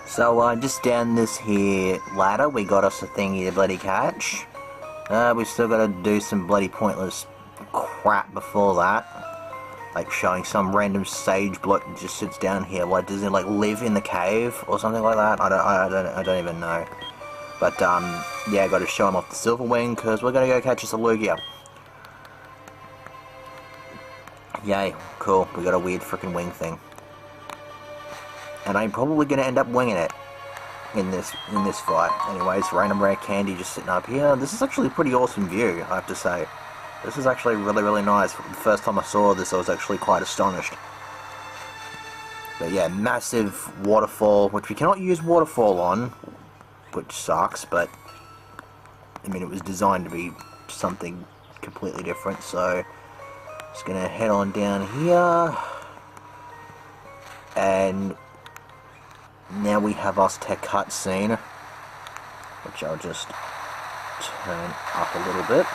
So, just down this here ladder, we got us a thingy to bloody catch. We've still got to do some bloody pointless crap before that. Like showing some random sage bloke that just sits down here. Like, does he like live in the cave or something like that? I don't even know. But yeah, got to show him off the silver wing because we're gonna go catch us a Lugia. Yay, cool. We got a weird freaking wing thing. And I'm probably going to end up winging it in this fight. Anyways, random rare candy just sitting up here. This is actually a pretty awesome view, I have to say. This is actually really, really nice. The first time I saw this, I was actually quite astonished. But yeah, massive waterfall, which we cannot use waterfall on, which sucks, but I mean, it was designed to be something completely different, so just going to head on down here. And now we have us tech cutscene, which I'll just turn up a little bit.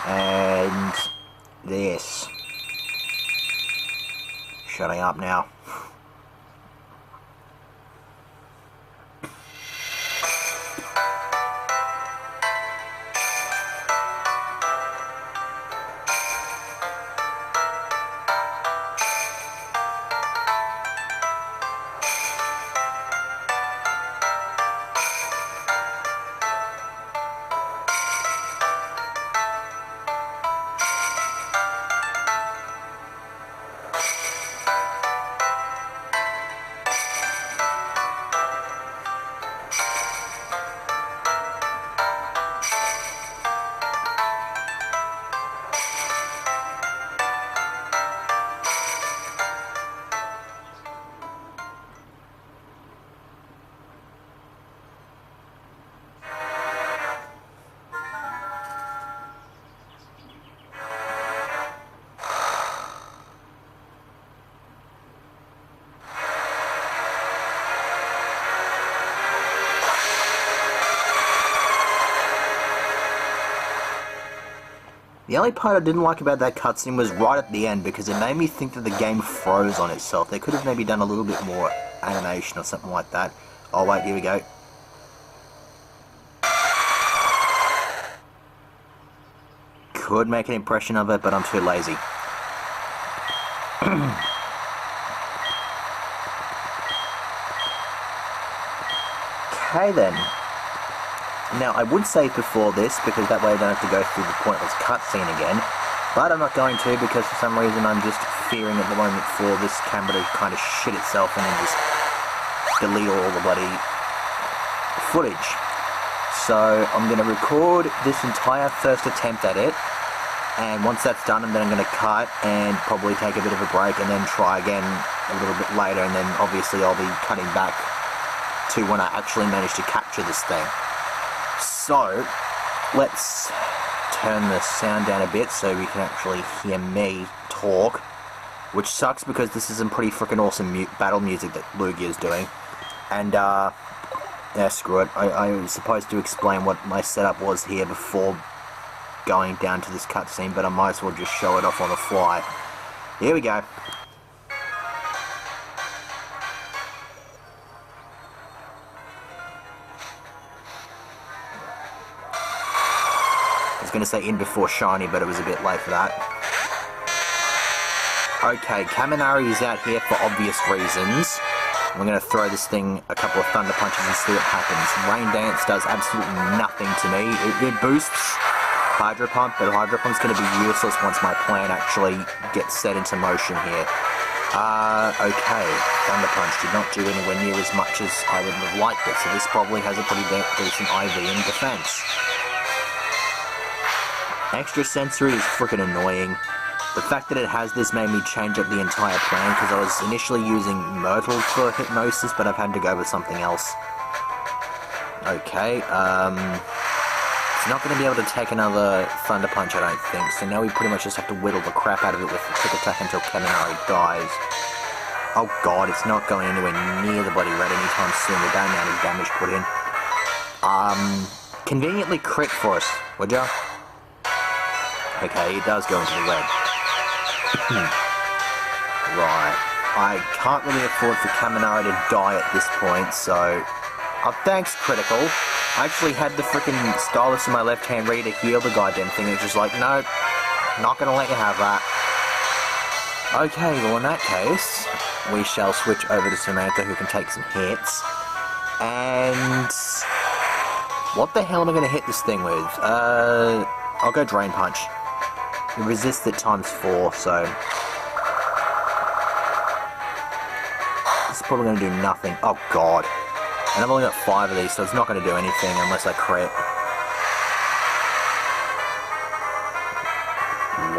And this. Shutting up now. The only part I didn't like about that cutscene was right at the end, because it made me think that the game froze on itself. They could have maybe done a little bit more animation or something like that. Oh wait, here we go. Could make an impression of it, but I'm too lazy. Okay then. Now, I would save before this, because that way I don't have to go through the pointless cutscene again, but I'm not going to, because for some reason I'm just fearing at the moment for this camera to kind of shit itself and then just delete all the bloody footage. So, I'm going to record this entire first attempt at it, and once that's done, then I'm going to cut and probably take a bit of a break and then try again a little bit later, and then obviously I'll be cutting back to when I actually manage to capture this thing. So, let's turn the sound down a bit so we can actually hear me talk, which sucks because this is some pretty freaking awesome battle music that Lugia is doing. And, yeah, screw it. I was supposed to explain what my setup was here before going down to this cutscene, but I might as well just show it off on the fly. Here we go. I was going to say in before shiny, but it was a bit late for that. Okay, Kaminari is out here for obvious reasons. I'm going to throw this thing a couple of thunder punches and see what happens. Rain Dance does absolutely nothing to me. It boosts Hydro Pump, but Hydro Pump's going to be useless once my plan actually gets set into motion here. Okay, Thunder Punch did not do anywhere near as much as I would have liked it, so this probably has a pretty decent IV in defense. Extra Sensory is freaking annoying. The fact that it has this made me change up the entire plan, because I was initially using Myrtle for Hypnosis, but I've had to go with something else. Okay, it's not going to be able to take another Thunder Punch, I don't think, so now we pretty much just have to whittle the crap out of it with the Quick Attack until Kaminari dies. Oh god, it's not going anywhere near the bloody red anytime soon with that amount of damage put in. Conveniently crit for us, would ya? Okay, it does go into the red. Right. I can't really afford for Kaminari to die at this point, so... Oh, thanks, Critical. I actually had the frickin' stylus in my left hand ready to heal the goddamn thing. It's just like, nope, not gonna let you have that. Okay, well in that case, we shall switch over to Samantha, who can take some hits. And... what the hell am I gonna hit this thing with? I'll go Drain Punch. It resists it ×4, so... this is probably gonna do nothing. Oh god. And I've only got 5 of these, so it's not gonna do anything unless I crit.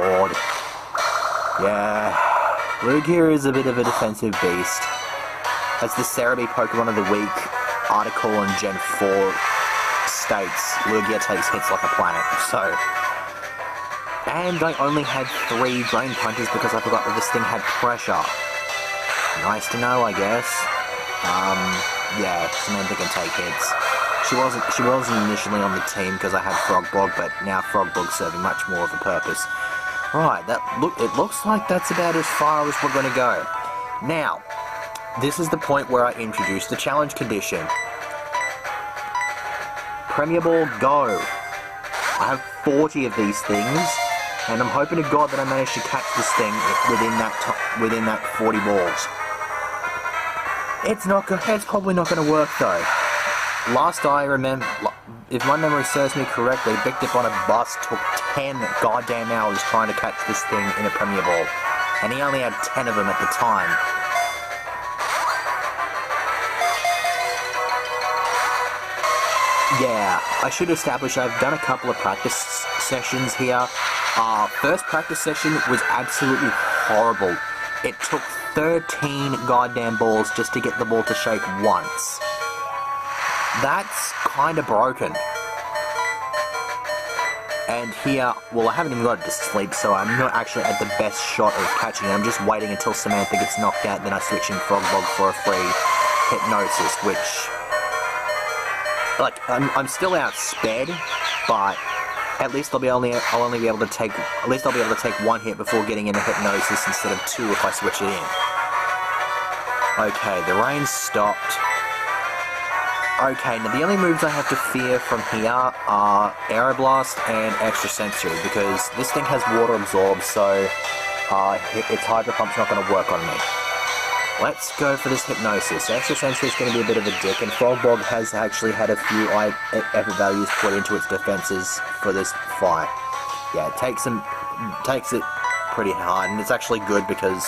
Lord. Yeah. Lugia is a bit of a defensive beast. As the Cerebi Pokemon of the Week article on Gen 4 states, Lugia takes hits like a planet, so... and I only had 3 Drain Punches because I forgot that this thing had pressure. Nice to know, I guess. Yeah, Samantha can take hits. She wasn't initially on the team because I had Frogbog, but now Frogbog's serving much more of a purpose. Right, it looks like that's about as far as we're going to go. Now, this is the point where I introduce the challenge condition. Premier Ball, go! I have 40 of these things, and I'm hoping to God that I manage to catch this thing within that 40 balls. It's probably not going to work though. Last I remember, if my memory serves me correctly, Big Dip on a bus took 10 goddamn hours trying to catch this thing in a Premier Ball. And he only had 10 of them at the time. Yeah, I should establish I've done a couple of practice sessions here. First practice session was absolutely horrible. It took 13 goddamn balls just to get the ball to shake once. That's kinda broken. And here, well, I haven't even got it to sleep, so I'm not actually at the best shot of catching it. I'm just waiting until Samantha gets knocked out, then I switch in Frogbog for a free Hypnosis, which... like, I'm still outsped, but at least I'll only be able to take 1 hit before getting into Hypnosis instead of 2 if I switch it in. Okay, the rain stopped. Okay, now the only moves I have to fear from here are Aeroblast and Extrasensory, because this thing has Water Absorb, so its Hydro Pump's not going to work on me. Let's go for this Hypnosis. Extrasensory is going to be a bit of a dick, and Frogbog has actually had a few effort values put into its defenses for this fight. Yeah, it takes it pretty hard, and it's actually good because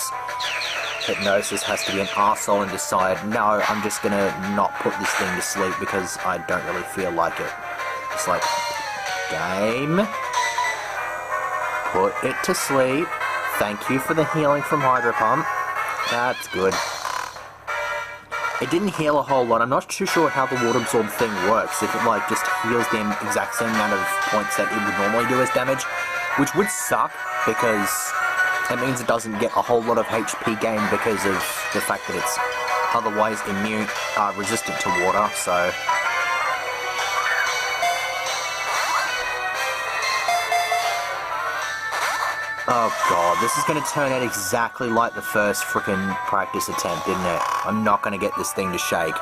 Hypnosis has to be an arsehole and decide, no, I'm just going to not put this thing to sleep because I don't really feel like it. It's like, game, put it to sleep, thank you for the healing from Hydro Pump. That's good. It didn't heal a whole lot. I'm not too sure how the Water Absorb thing works. If it, like, just heals the exact same amount of points that it would normally do as damage, which would suck, because it means it doesn't get a whole lot of HP gain because of the fact that it's otherwise resistant to water, so... oh god, this is going to turn out exactly like the first frickin' practice attempt, isn't it? I'm not going to get this thing to shake.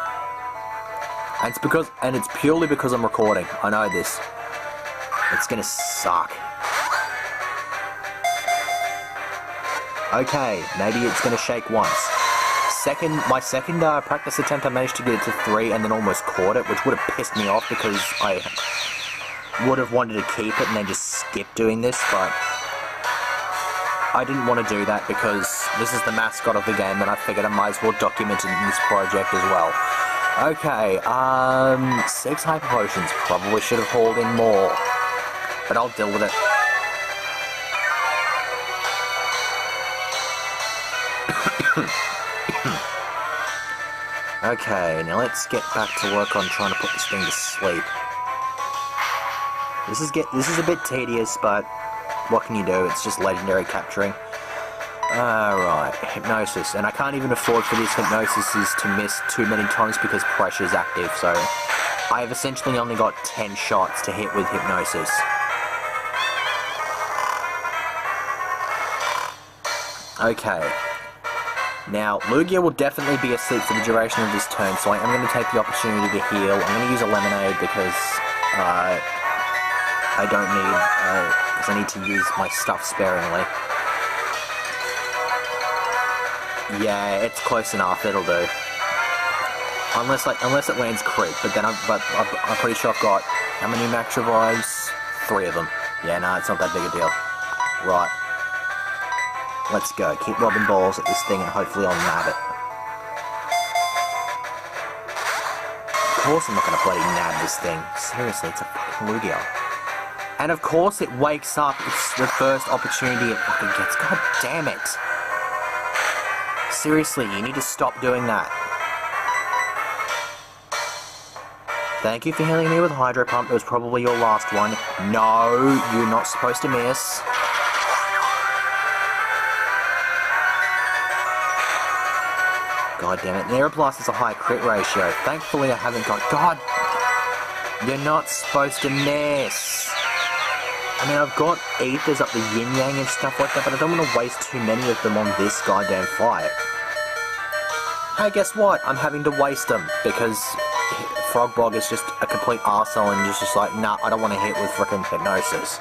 And it's purely because I'm recording. I know this. It's going to suck. Okay, maybe it's going to shake once. My second practice attempt, I managed to get it to 3 and then almost caught it, which would have pissed me off because I would have wanted to keep it and then just skip doing this, but I didn't want to do that because this is the mascot of the game and I figured I might as well document it in this project as well. Okay, 6 Hyper Potions. Probably should have hauled in more, but I'll deal with it. Okay, now let's get back to work on trying to put this thing to sleep. This is a bit tedious, but what can you do? It's just legendary capturing. Alright, Hypnosis. And I can't even afford for these Hypnosises to miss too many times because pressure is active, so I have essentially only got 10 shots to hit with Hypnosis. Okay. Now, Lugia will definitely be asleep for the duration of this turn, so I am going to take the opportunity to heal. I'm going to use a lemonade because I don't need, because I need to use my stuff sparingly. Yeah, it's close enough, it'll do. Unless it lands crit, but then I'm pretty sure I've got, how many max revives? 3 of them. Yeah, no, it's not that big a deal. Right. Let's go. Keep lobbing balls at this thing and hopefully I'll nab it. Of course I'm not going to bloody nab this thing. Seriously, it's a fucking Lugia. And of course it wakes up. It's the first opportunity it fucking gets. God damn it. Seriously, you need to stop doing that. Thank you for healing me with Hydro Pump. It was probably your last one. No, you're not supposed to miss. God damn it. Neroplast is a high crit ratio. Thankfully I haven't got... God! You're not supposed to miss! I mean, I've got ethers up the yin-yang and stuff like that, but I don't want to waste too many of them on this goddamn fight. Hey, guess what? I'm having to waste them, because Frogbog is just a complete arsehole and is just like, nah, I don't want to hit with frickin' Hypnosis.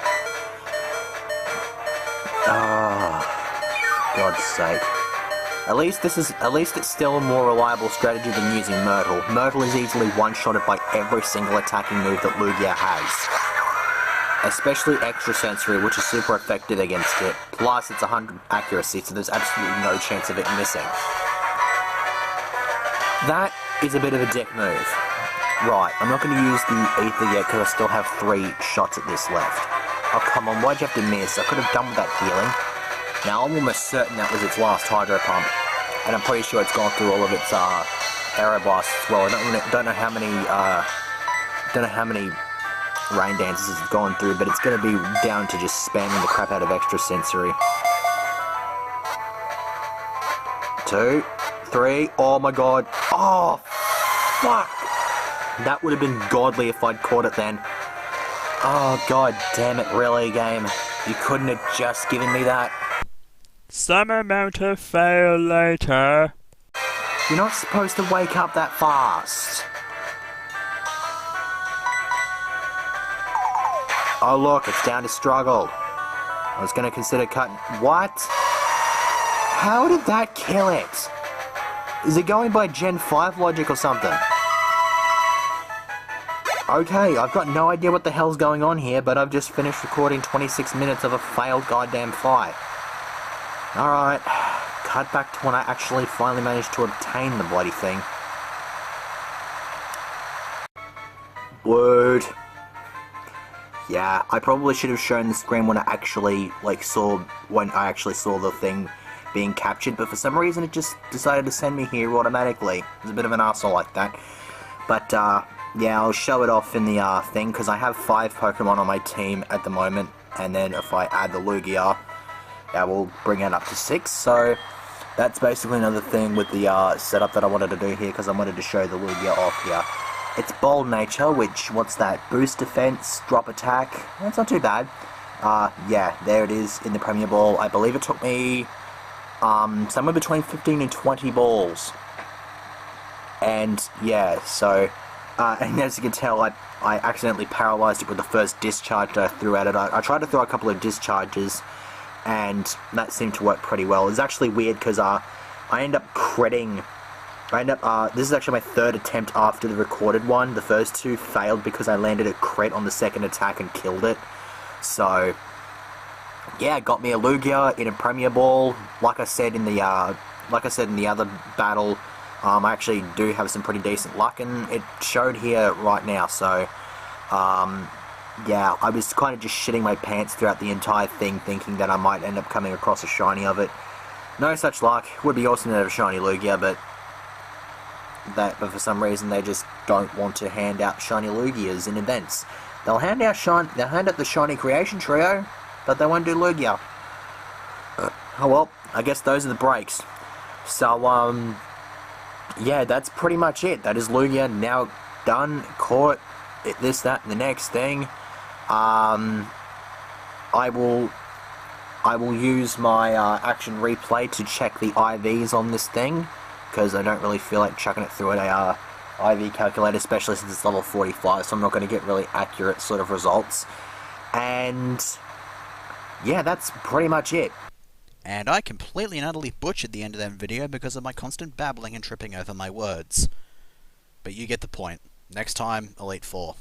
Ah, God's sake. At least it's still a more reliable strategy than using Myrtle. Myrtle is easily one-shotted by every single attacking move that Lugia has. Especially Extrasensory, which is super effective against it. Plus, it's 100 accuracy, so there's absolutely no chance of it missing. That is a bit of a dick move. Right, I'm not going to use the Ether yet because I still have 3 shots at this left. Oh, come on, why'd you have to miss? I could have done with that healing. Now, I'm almost certain that was its last Hydro Pump, and I'm pretty sure it's gone through all of its Aeroblasts as well. I don't know how many Rain Dances it's gone through, but it's going to be down to just spamming the crap out of Extrasensory. 2, 3, oh my god, oh, fuck! That would have been godly if I'd caught it then. Oh, god damn it, really, game? You couldn't have just given me that? Some amount of fail later. You're not supposed to wake up that fast. Oh look, it's down to struggle. I was going to consider cutting... What? How did that kill it? Is it going by Gen 5 logic or something? Okay, I've got no idea what the hell's going on here, but I've just finished recording 26 minutes of a failed goddamn fight. Alright, cut back to when I actually finally managed to obtain the bloody thing. Word. Yeah, I probably should have shown the screen when I actually, saw the thing being captured, but for some reason it just decided to send me here automatically. It's a bit of an arsehole like that. But, yeah, I'll show it off in the thing, because I have 5 Pokemon on my team at the moment, and then if I add the Lugia, that will bring it up to 6, so that's basically another thing with the setup that I wanted to do here, because I wanted to show the Lugia off here. It's Bold Nature, which, what's that, boost defense, drop attack, that's not too bad. Yeah, there it is in the Premier Ball. I believe it took me somewhere between 15 and 20 balls. And, yeah, so... and as you can tell, I accidentally paralyzed it with the first discharge that I threw at it. I tried to throw a couple of discharges, and that seemed to work pretty well. It's actually weird, because I end up critting... this is actually my 3rd attempt after the recorded one. The first 2 failed because I landed a crit on the 2nd attack and killed it. So, yeah, got me a Lugia in a Premier Ball. Like I said in the other battle, I actually do have some pretty decent luck, and it showed here right now, so, yeah, I was kind of just shitting my pants throughout the entire thing, thinking that I might end up coming across a shiny of it. No such luck. Would be awesome to have a shiny Lugia, but for some reason they just don't want to hand out shiny Lugias in events. They'll hand out the shiny creation trio, but they won't do Lugia. Oh well, I guess those are the breaks. So, yeah, that's pretty much it. That is Lugia now done, caught, this, that, and the next thing. I will I will use my action replay to check the IVs on this thing, because I don't really feel like chucking it through an IV calculator, especially since it's level 45, so I'm not going to get really accurate sort of results. And yeah, that's pretty much it. And I completely and utterly butchered the end of that video because of my constant babbling and tripping over my words. But you get the point. Next time, Elite Four.